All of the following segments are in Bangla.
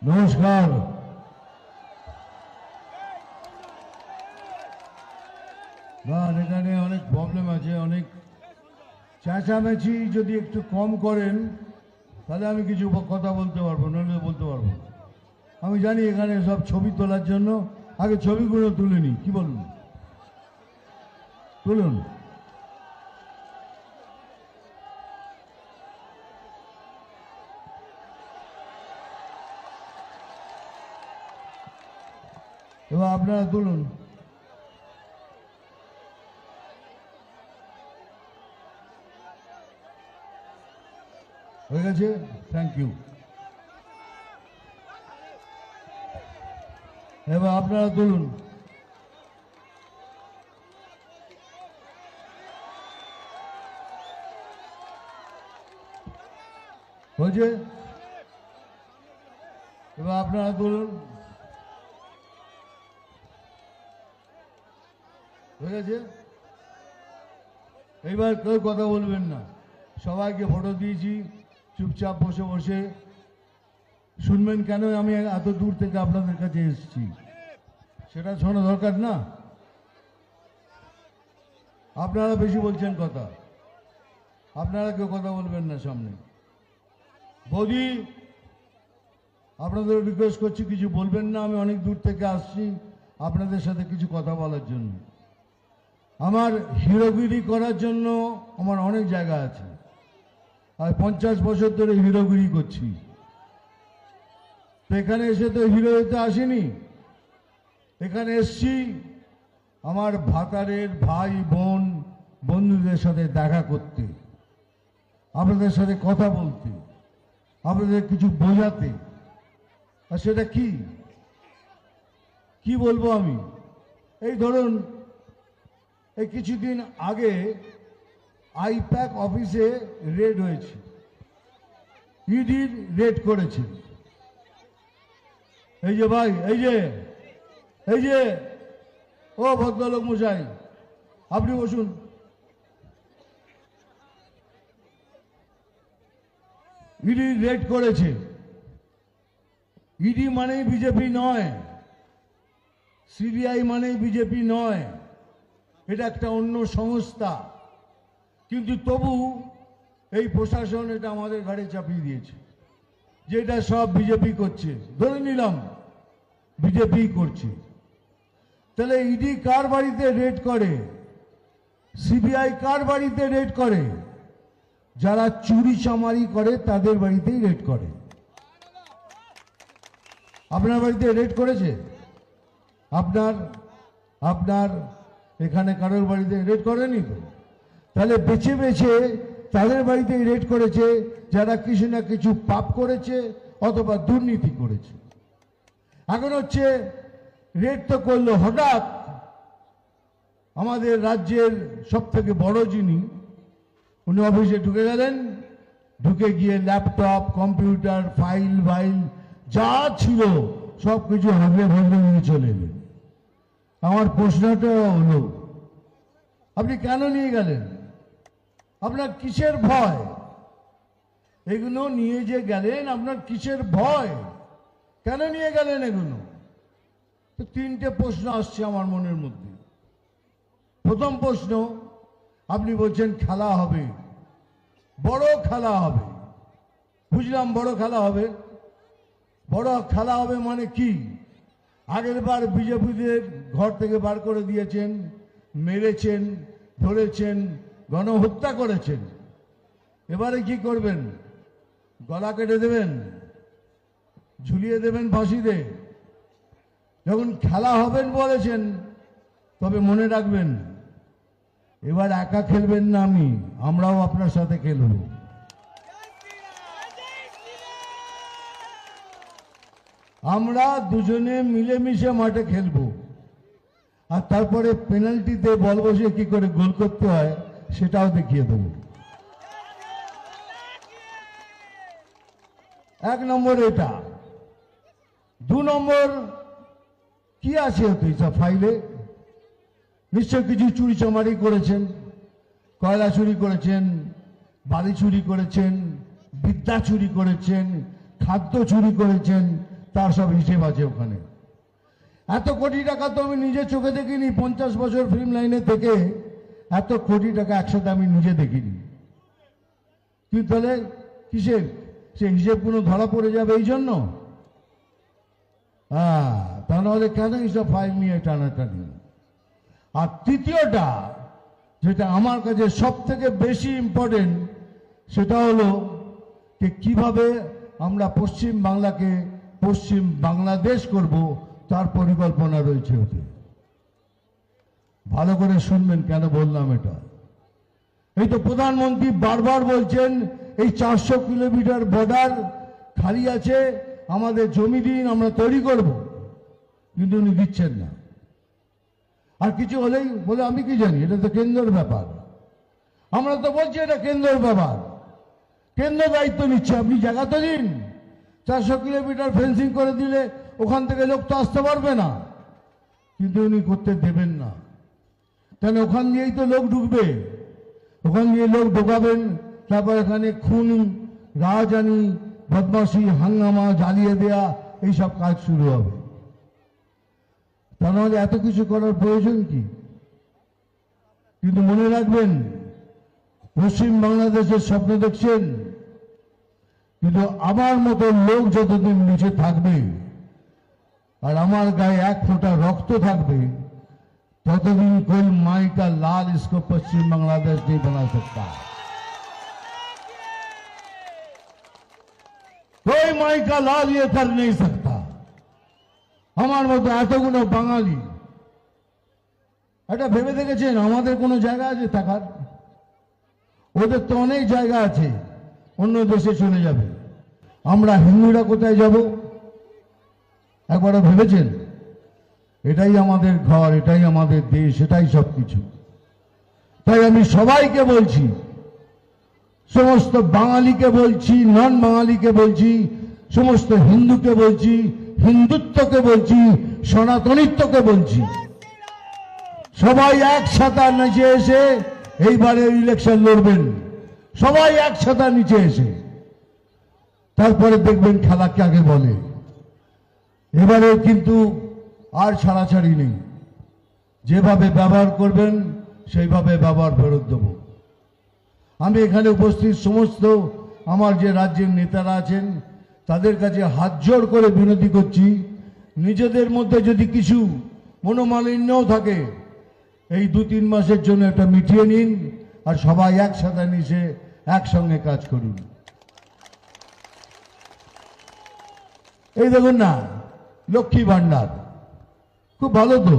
নমস্কার। না, এখানে অনেক প্রবলেম আছে, অনেক চেঁচামেচি যদি একটু কম করেন তাহলে আমি কিছু কথা বলতে পারবো, নইলে বলতে পারবো। আমি জানি এখানে সব ছবি তোলার জন্য, আগে ছবিগুলো তুলে নি, কি বলুন? তুলুন। এবার আপনারা তুলুন। হয়ে গেছে, থ্যাংক ইউ। এবার আপনারা তুলুন। হয়েছে, এবার আপনারা তুলুন। হয়ে গেছে। এইবার কেউ কথা বলবেন না, সবাইকে ফটো দিয়েছি, চুপচাপ বসে বসে শুনবেন। কেন আমি এত দূর থেকে আপনাদের কাছে এসেছি সেটা শোনা দরকার না? আপনারা বেশি বলছেন কথা, আপনারা কেউ কথা বলবেন না সামনে। বৌদি, আপনাদের রিকোয়েস্ট করছি কিছু বলবেন না, আমি অনেক দূর থেকে আসছি আপনাদের সাথে কিছু কথা বলার জন্য। আমার হিরোগিরি করার জন্য আমার অনেক জায়গা আছে, আর 50 বছর ধরে হিরোগিরি করছি। তো এখানে এসে তো হিরো হতে আসিনি, এখানে এসছি আমার ভাতারের ভাই বোন বন্ধুদের সাথে দেখা করতে, আপনাদের সাথে কথা বলতে, আপনাদের কিছু বোঝাতে। আর সেটা কি কি বলবো আমি? এই ধরুন, এই কিছুদিন আগে আইপ্যাক অফিসে রেড হয়েছে, ইডির রেড করেছে। এই যে ভাই, এই যে ও ভদ্রলোক মশাই, আপনি বসুন। ইডি রেড করেছে। ইডি মানেই বিজেপি নয়, সিবিআই মানেই বিজেপি নয়, এটা একটা অন্য সংস্থা। কিন্তু তবু এই প্রশাসন এটা আমাদের ঘাড়ে চাপিয়ে দিয়েছে, যেটা সব বিজেপি করছে। ধরে নিলাম বিজেপি করছে, তাহলে ইডি কার বাড়িতে রেড করে, সিবিআই কার বাড়িতে রেড করে? যারা চুরি চামারি করে তাদের বাড়িতেই রেড করে। আপনার বাড়িতে রেড করেছে? আপনার এখানে কারোর বাড়িতে রেড করেনি তো? তাহলে বেছে বেছে তাদের বাড়িতেই রেড করেছে যারা কিছু না কিছু পাপ করেছে অথবা দুর্নীতি করেছে। এখন হচ্ছে রেড তো করলো হঠাৎ আমাদের রাজ্যের সব থেকে বড় যিনি, উনি অফিসে ঢুকে গেলেন, ঢুকে গিয়ে ল্যাপটপ কম্পিউটার ফাইল যা ছিল সব কিছু হাবড়ে ভাবড়ে নিয়ে চলে এলেন। আমার প্রশ্নটা হলো, আপনি কেন নিয়ে গেলেন? আপনার কিসের ভয়? এগুলো নিয়ে যে গেলেন, আপনার কিসের ভয়? কেন নিয়ে গেলেন এগুলো? তো তিনটে প্রশ্ন আসছে আমার মনের মধ্যে। প্রথম প্রশ্ন, আপনি বলছেন খেলা হবে, বড় খেলা হবে। বুঝলাম বড় খেলা হবে। বড় খেলা হবে মানে কি? আগের বার বিজেপিদের ঘর থেকে বার করে দিয়েছেন, মেরেছেন, ধরেছেন, গণহত্যা করেছেন। এবারে কি করবেন? গলা কেটে দেবেন, ঝুলিয়ে দেবেন ফাঁসিতে? যখন খেলা হবেন বলেছেন, তবে মনে রাখবেন এবার একা খেলবেন না, আমরাও আপনার সাথে খেলব। আমরা দুজনে মিলেমিশে মাঠে খেলবো, আর তারপরে পেনাল্টিতে বল বসে কি করে গোল করতে হয় সেটাও দেখিয়ে দেব। 1 নম্বর এটা। 2 নম্বর, কি আছে তুই সব ফাইলে? নিশ্চয় কিছু চুরি চামারি করেছেন, কয়লা চুরি করেছেন, বালি চুরি করেছেন, বিদ্যা চুরি করেছেন, খাদ্য চুরি করেছেন, তার সব হিসেব আছে ওখানে। এত কোটি টাকা তো আমি নিজে চোখে দেখিনি, 50 বছর ফিল্ম লাইনে থেকে এত কোটি টাকা একসাথে আমি নিজে দেখিনি। কিন্তু তাহলে কিসের সে হিসেবগুলো ধরা পড়ে যাবে এই জন্য? হ্যাঁ, তা নাহলে কেন এইসব ফাইল নিয়ে টানাটানি? আর তৃতীয়টা যেটা আমার কাছে সব থেকে বেশি ইম্পর্টেন্ট, সেটা হলো যে কিভাবে আমরা পশ্চিম বাংলাকে পশ্চিম বাংলাদেশ করব, তার পরিকল্পনা রয়েছে ওতে। ভালো করে শুনবেন কেন বললাম এটা। এই তো প্রধানমন্ত্রী বারবার বলছেন এই 400 কিলোমিটার বর্ডার খালি আছে, আমাদের জমি দিন, আমরা তৈরি করব, কিন্তু উনি দিচ্ছেন না। আর কিছু হলেই বলে আমি কি জানি, এটা তো কেন্দ্রের ব্যাপার। আমরা তো বলছি এটা কেন্দ্রের ব্যাপার, কেন্দ্র দায়িত্ব নিচ্ছে, আপনি জায়গা তো দিন। 400 কিলোমিটার ফেন্সিং করে দিলে ওখান থেকে লোক তো আসতে পারবে না, কিন্তু উনি করতে দেবেন না। কেন? ওখান দিয়েই তো লোক ঢুকবে, ওখান দিয়ে লোক ঢোকাবেন, তারপর এখানে খুন, রাজধানী, বদমাশি, হাঙ্গামা, জ্বালিয়ে দেয়া, এইসব কাজ শুরু হবে। তা নাহলে এত কিছু করার প্রয়োজন কি? কিন্তু মনে রাখবেন, পশ্চিম বাংলাদেশের স্বপ্ন দেখছেন, কিন্তু আমার মতো লোক যতদিন নিচে থাকবে আর আমার গায়ে 1 ফোঁটা রক্ত থাকবে, ततदिन कोई माई का लाल इसको पश्चिम बांग्लादेश नहीं बना सकता। कोई माई का लाल ये कर नहीं सकता। हमारे मत এতগুলো বাঙালি এটা ভেবে দেখেছেন আমাদের কোনো জায়গা আছে থাকার? ওদের তো অনেক জায়গা আছে, অন্য দেশে চলে যাবে। আমরা হিন্দুরা কোথায় যাব একবারও ভেবেছেন? এটাই আমাদের ঘর, এটাই আমাদের দেশ, এটাই সবকিছু। তাই আমি সবাইকে বলছি, সমস্ত বাঙালিকে বলছি, নন বাঙালিকে বলছি, সমস্ত হিন্দুকে বলছি, হিন্দুত্বকে বলছি, সনাতনিত্বকে বলছি, সবাই একসাথে নিচে এসে এইবারে ইলেকশন লড়বেন। সবাই একসাথে নিচে এসে, তারপরে দেখবেন খেলা কাকে বলে। এবারে কিন্তু আর ছাড়াছাড়ি নেই, যেভাবে ব্যবহার করবেন সেইভাবে ব্যবহার ফেরত দেব। আমি এখানে উপস্থিত সমস্ত আমার যে রাজ্যের নেতারা আছেন তাদের কাছে হাত জোড় করে বিনতি করছি, নিজেদের মধ্যে যদি কিছু মনোমালিন্যও থাকে এই 2-3 মাসের জন্য এটা মিটিয়ে নিন, আর সবাই একসাথে মিশে একসঙ্গে কাজ করুন। এই দেখুন না, লক্ষ্মী ভান্ডার খুব ভালো তো,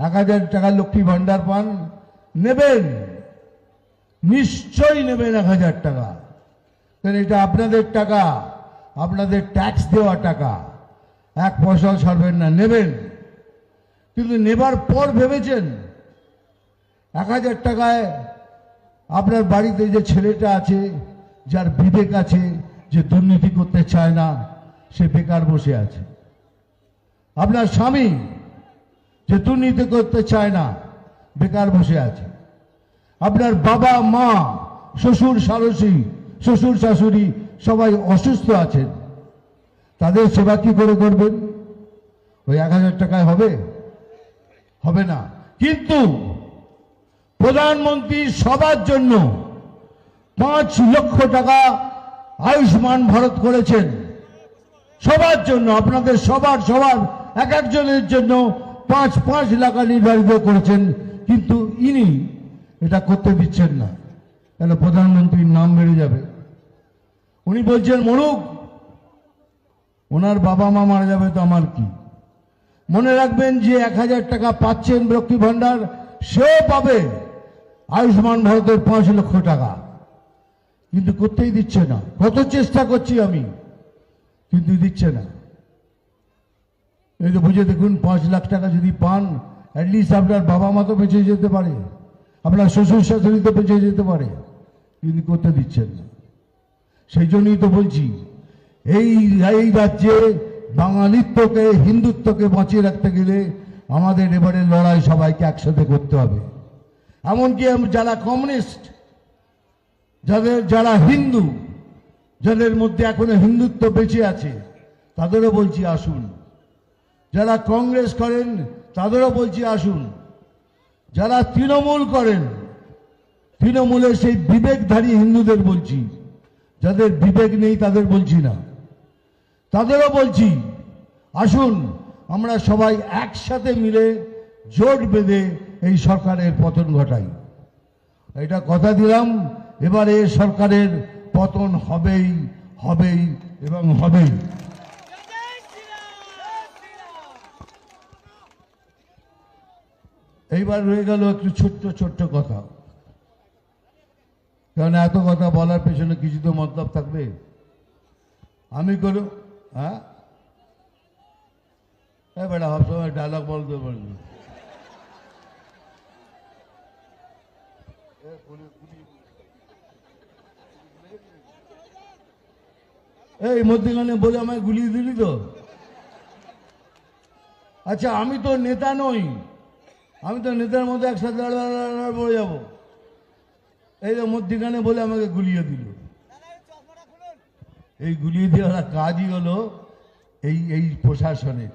1000 টাকা লক্ষ্মী ভান্ডার পান, নেবেন, নিশ্চয়ই নেবেন 1000 টাকা, কারণ এটা আপনাদের টাকা, আপনাদের ট্যাক্স দেওয়া টাকা, 1 পয়সাও ছাড়বেন না, নেবেন। কিন্তু নেবার পর ভেবেছেন 1000 টাকায় আপনার বাড়িতে যে ছেলেটা আছে, যার বিবেক আছে, যে দুর্নীতি করতে চায় না, সে বেকার বসে আছে। আপনার স্বামী যে দুর্নীতি করতে চায় না, বেকার বসে আছে। আপনার বাবা মা, শ্বশুর শাশুড়ি সবাই অসুস্থ আছেন, তাদের সেবা কি করে করবেন? ওই 1000 টাকায় হবে? হবে না। কিন্তু প্রধানমন্ত্রী সবার জন্য 5 লক্ষ টাকা আয়ুষ্মান ভারত করেছেন, সবার জন্য, আপনাদের সবার এক একজনের জন্য 5 লাখ নির্ধারিত করেছেন। কিন্তু ইনি এটা করতে দিচ্ছেন না, কেন? প্রধানমন্ত্রীর নাম বেড়ে যাবে। উনি বলছেন মরুক, ওনার বাবা মা মারা যাবে তো আমার কি। মনে রাখবেন যে 1000 টাকা পাচ্ছেন লক্ষ্মী ভান্ডার, সেও পাবে আয়ুষ্মান ভারতের 5 লক্ষ টাকা, কিন্তু করতেই দিচ্ছে না। কত চেষ্টা করছি আমি, কিন্তু দিচ্ছে না। এই তো বুঝে দেখুন, 5 লাখ টাকা যদি পান, অ্যাটলিস্ট আপনার বাবা মা তো বেঁচে যেতে পারে, আপনার শ্বশুর শাশুড়ি তো বেঁচে যেতে পারে, কিন্তু করতে দিচ্ছেন না। সেই জন্যই তো বলছি, এই রাজ্যে বাঙালিত্বকে, হিন্দুত্বকে বাঁচিয়ে রাখতে গেলে আমাদের এবারে লড়াই সবাইকে একসাথে করতে হবে। এমনকি যারা কমিউনিস্ট, যারা হিন্দু, যাদের মধ্যে এখনো হিন্দুত্ব বেঁচে আছে, তাদেরও বলছি আসুন, যারা কংগ্রেস করেন তাদেরও বলছি আসুন, যারা তৃণমূল করেন, তৃণমূলের সেই বিবেকধারী হিন্দুদের বলছি, যাদের বিবেক নেই তাদের বলছি না, তাদেরও বলছি আসুন, আমরা সবাই একসাথে মিলে জোট বেঁধে এই সরকারের পতন ঘটাই। এটা কথা দিলাম, এবারে সরকারের পতন হবেই হবেই এবং হবেই। এইবার রয়ে গেল একটু ছোট্ট ছোট্ট কথা, কারণ এত কথা বলার পেছনে কিছু তো মতলব থাকবে। আমি কোনো হ্যাঁ বেটা সবসময় ডায়লগ বলতে পারবি, এই মধ্যখানে বলে আমায় গুলিয়ে দিলি তো। আচ্ছা, আমি তো নেতা নই, আমি তো নেতার মতো একসাথে পড়ে যাবো, এই তো মধ্যখানে বলে আমাকে গুলিয়ে দিল। এই গুলিয়ে দেওয়ার কাজই হলো এই এই প্রশাসনের,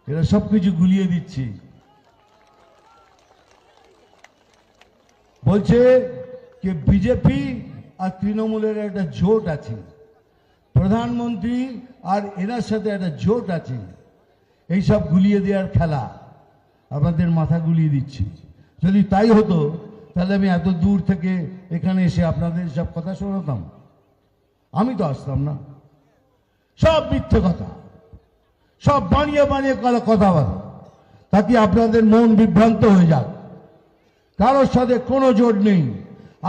এরা সবকিছু গুলিয়ে দিচ্ছে। বলছে যে বিজেপি আর তৃণমূলের একটা জোট আছে, প্রধানমন্ত্রী আর এনার সাথে একটা জোট আছে, এইসব গুলিয়ে দেওয়ার খেলা, আপনাদের মাথা গুলিয়ে দিচ্ছি। যদি তাই হতো তাহলে আমি এত দূর থেকে এখানে এসে আপনাদের সব কথা শোনাতাম? আমি তো আসতাম না। সব মিথ্যে কথা, সব বানিয়ে বানিয়ে কথা বলা, তাতে আপনাদের মন বিভ্রান্ত হয়ে যাক। কারোর সাথে কোনো জোট নেই।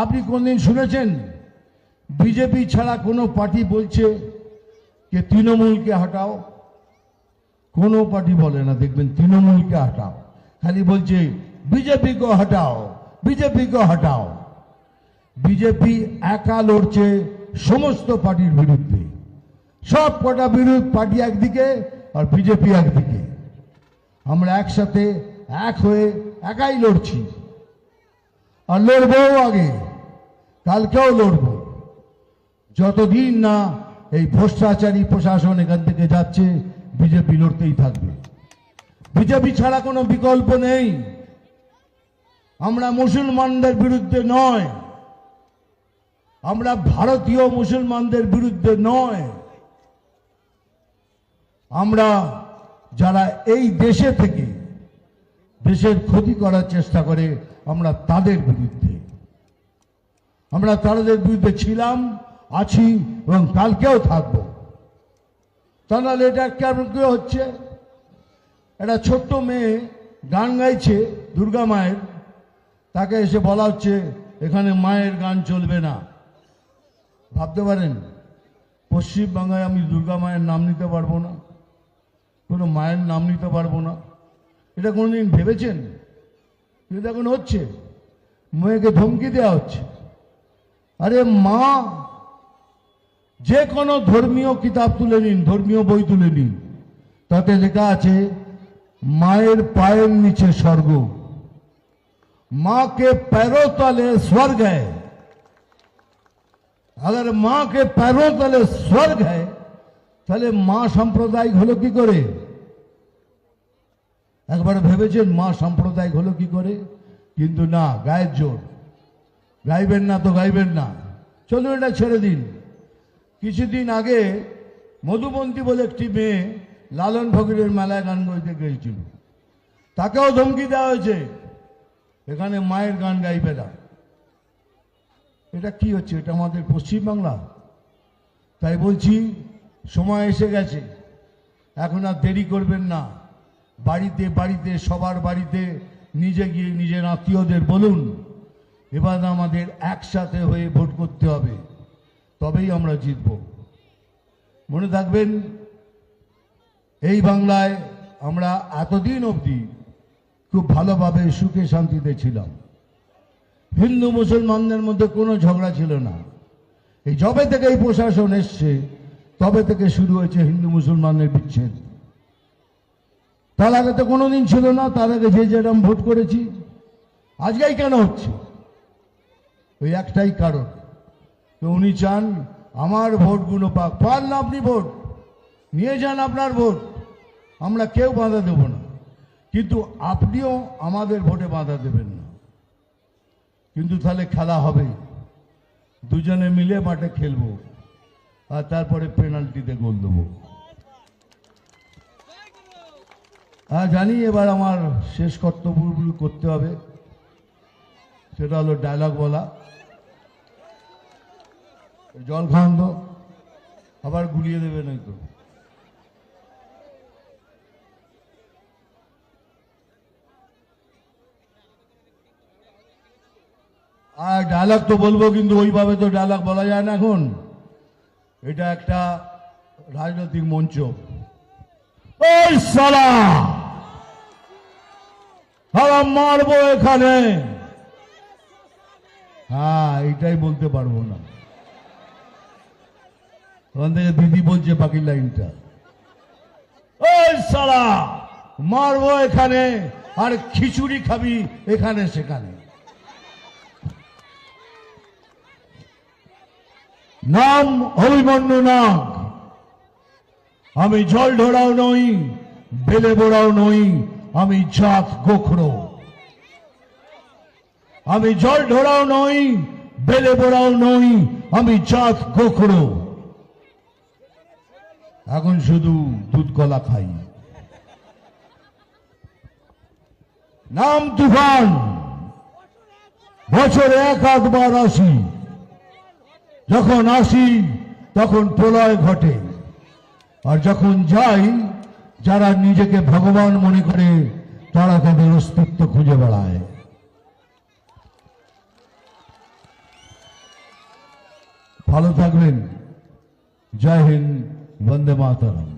আপনি কোনদিন শুনেছেন বিজেপি ছাড়া কোনো পার্টি বলছে যে তৃণমূলকে হটাও? কোনো পার্টি বলে না, দেখবেন তৃণমূলকে হটাও, খালি বলছে বিজেপি কো হটাও, বিজেপি কো হটাও। বিজেপি একা লড়ছে সমস্ত পার্টির বিরুদ্ধে, সব কটা বিরোধ পার্টি একদিকে আর বিজেপি একদিকে। আমরা একসাথে এক হয়ে একাই লড়ছি, আর লড়বো আগে, কালকেও লড়বো, যতদিন না এই ভ্রষ্টাচারী প্রশাসন এখান থেকে যাচ্ছে। বিজেপি লড়তেই থাকবে, বিজেপি ছাড়া কোনো বিকল্প নেই। আমরা মুসলমানদের বিরুদ্ধে নয়, আমরা ভারতীয় মুসলমানদের বিরুদ্ধে নয়, আমরা যারা এই দেশে থেকে দেশের ক্ষতি করার চেষ্টা করে আমরা তাদের বিরুদ্ধে। আমরা তাদের বিরুদ্ধে ছিলাম, আছি এবং কালকেও থাকবো। তা নাহলে এটা কেমন করে হচ্ছে? একটা ছোট্ট মেয়ে গান গাইছে দুর্গা মায়ের, তাকে এসে বলা হচ্ছে এখানে মায়ের গান চলবে না। ভাবতে পারেন পশ্চিমবাংলায় আমি দুর্গা মায়ের নাম নিতে পারবো না, কোনো মায়ের নাম নিতে পারবো না? এটা কোনোদিন ভেবেছেন? কিন্তু এখন হচ্ছে, মেয়েকে ধমকি দেওয়া হচ্ছে। আরে মা, যে কোনো ধর্মীয় কিতাব তুলে নিন, ধর্মীয় বই তুলে নিন, তাতে লেখা আছে মায়ের পায়ের নিচে স্বর্গ, मां के पैरों तले स्वर्ग है। अगर मां के पैरों तले स्वर्ग है তাহলে মা সাম্প্রদায়িক হলো কি করে? একবার ভেবেছেন মা সাম্প্রদায়িক হলো কি করে? কিন্তু না, গায়ের জোর। গাইবেন না তো গাইবেন না, চলুন এটা ছেড়ে দিন। কিছুদিন আগে মধুবন্তী বলে একটি মেয়ে লালন ফকিরের মেলায় গান গাইতে গিয়েছিল, তাকেও ধমকি দেওয়া হয়েছে এখানে মায়ের গান গাইবে না। এটা কি হচ্ছে? এটা আমাদের পশ্চিমবাংলা। তাই বলছি সময় এসে গেছে, এখন আর দেরি করবেন না। বাড়িতে বাড়িতে সবার বাড়িতে নিজে গিয়ে নিজের আত্মীয়দের বলুন এবার আমাদের একসাথে হয়ে ভোট করতে হবে, তবেই আমরা জিতব। মনে থাকবেন এই বাংলায় আমরা এতদিন অবধি খুব ভালোভাবে সুখে শান্তিতে ছিলাম। হিন্দু মুসলমানদের মধ্যে কোনো ঝগড়া ছিল না। এই যবে থেকে এই প্রশাসন এসছে তবে থেকে শুরু হয়েছে হিন্দু মুসলমানের বিচ্ছেদ। তার আগে তো কোনোদিন ছিল না, তার আগে যে যেরকম ভোট করেছি। আজকেই কেন হচ্ছে? ওই একটাই কারণ, তো উনি চান আমার ভোটগুলো পাক। পান না আপনি ভোট, নিয়ে যান আপনার ভোট, আমরা কেউ বাধা দেব না, কিন্তু আপনিও আমাদের ভোটে বাধা দেবেন না। কিন্তু তাহলে খেলা হবে, দুজনে মিলে মাঠে খেলবো, আর তারপরে পেনাল্টিতে গোল দেবো। জানি এবার আমার শেষ কর্তব্যগুলো করতে হবে, সেটা হলো ডায়লগ বলা। জল খান তো, আবার গুলিয়ে দেবে নয়তো। আর ডায়লগ তো বলবো, কিন্তু ওইভাবে তো ডায়লগ বলা যায় না এখন, এটা একটা রাজনৈতিক মঞ্চ। ওই সালা মারবো এখানে, হ্যাঁ এটাই বলতে পারবো না। ওখান থেকে দিদি বলছে বাকি লাইনটা, ওই সালা মারবো এখানে, আর খিচুড়ি খাবি এখানে সেখানে। নাম অভিমন্যু নাগ, আমি জল ঢোড়াও নই, বেলে বোড়াও নই, আমি জাত গোখরো। আমি জল ঢোড়াও নই, বেলে বোড়াও নই, আমি জাত গোখরো। এখন শুধু দুধ কলা খাই। নাম তুফান, বছরে এক আধবার আসি, যখন আসি তখন প্রলয় ঘটে, আর যখন যাই যারা নিজেকে ভগবান মনে করে তারা তাদের অস্তিত্ব খুঁজে বেড়ায়। ভালো থাকবেন। জয় হিন্দ, বন্দে মাতরম।